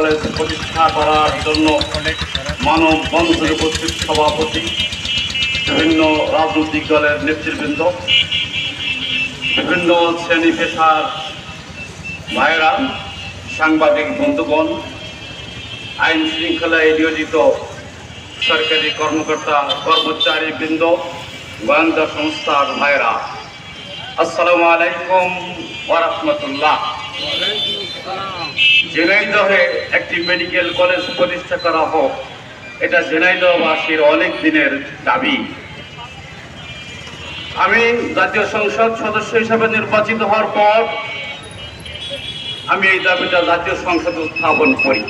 College প্রতিষ্ঠা করার জন্য মানব বন্ধনের উপস্থিত সভাপতি, বিভিন্ন রাজনৈতিক দলের নেতৃবৃন্দ, বিভিন্ন শ্রেণী পেশার ভাইয়েরা, সাংবাদিক বন্ধুগণ, আইন শৃঙ্খলায় নিয়োজিত সরকারি কর্মকর্তা কর্মচারী বৃন্দ, গোয়েন্দা সংস্থার ভাইয়েরা, আসসালামু আলাইকুম ওয়া রাহমাতুল্লাহ। ঝিনাইদহে একটি মেডিকেল কলেজ প্রতিষ্ঠা করা হোক, এটা ঝিনাইদহবাসীর অনেক দিনের দাবি। আমি জাতীয় সংসদ সদস্য হিসেবে নির্বাচিত হওয়ার পর আমি এই দাবিটা জাতীয় সংসদে উত্থাপন করি।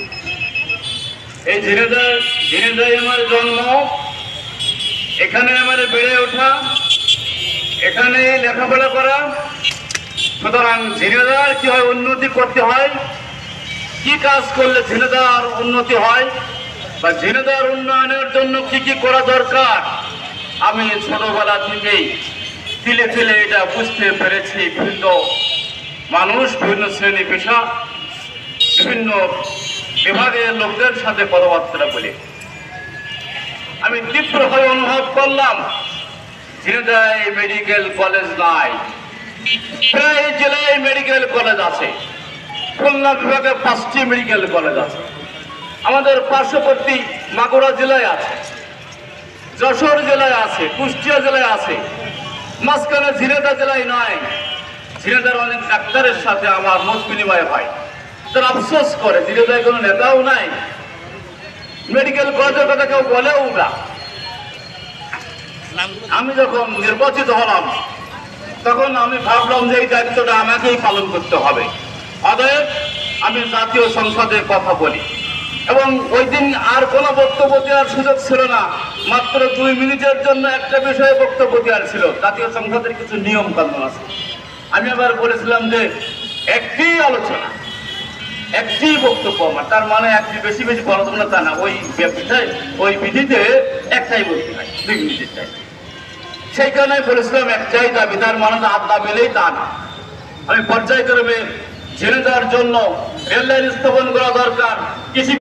এই ঝিনাইদহে আমার জন্ম, এখানে আমার বেড়ে ওঠা, এখানে লেখাপড়া করা। সুতরাং ঝিনাইদহের কিভাবে উন্নতি করতে হয়, কি কাজ করলে ঝিনাইদহের উন্নতি হয়, বা ঝিনাইদহের উন্নয়নের জন্য কি কি করা দরকার, আমি ছোটবেলা থেকেই তিলে তিলে এটা বুঝতে পেরেছি। বিভিন্ন মানুষ, বিভিন্ন শ্রেণী পেশা, বিভিন্ন বিভাগের লোকদের সাথে কথাবার্তা বলে আমি তীব্রভাবে অনুভব করলাম ঝিনাইদহে মেডিকেল কলেজ নাই। প্রায় জেলায় মেডিকেল কলেজ আছে, খুলনা বিভাগে 5টি মেডিকেল কলেজ আছে, আমাদের পার্শ্ববর্তী মাগুরা জেলায় আছে, যশোর জেলায় আছে, কুষ্টিয়া জেলায় আছে, মাঝখানে ঝিনাইদহ জেলায় নয়। ঝিনাইদহের অনেক ডাক্তারের সাথে আমার মত বিনিময় হয়, তারা আফসোস করে ঝিনাইদহে কোনো নেতাও নাই, মেডিকেল কলেজের কথা কেউ বলেও না। আমি যখন নির্বাচিত হলাম তখন আমি ভাবলাম যে এই দায়িত্বটা আমাকেই পালন করতে হবে। অতএব আমি জাতীয় সংসদে কথা বলি, এবং ওই দিন আর কোনো বক্তব্য দেওয়ার সুযোগ ছিল না, মাত্র 2 মিনিটের জন্য একটা বিষয়ে বক্তব্য দেওয়ার ছিল। জাতীয় সংসদের কিছু নিয়ম কানুন আছে। আমি আবার বলেছিলাম যে একটি আলোচনা, একটি বক্তব্য আমার, তার মানে একটি বেশি বেশি বলা যাবে না তা না, ওই বিধিতে একটাই বলতে হয়, 2 মিনিটের চাই। সেই কারণে বলেছিলাম একটাই দাবি, তার মানে হাত দাবিলেই তা না। আমি পর্যায়ক্রমে ঝিনাইদহের জন্য রেল লাইন স্থাপন করা দরকার, কৃষি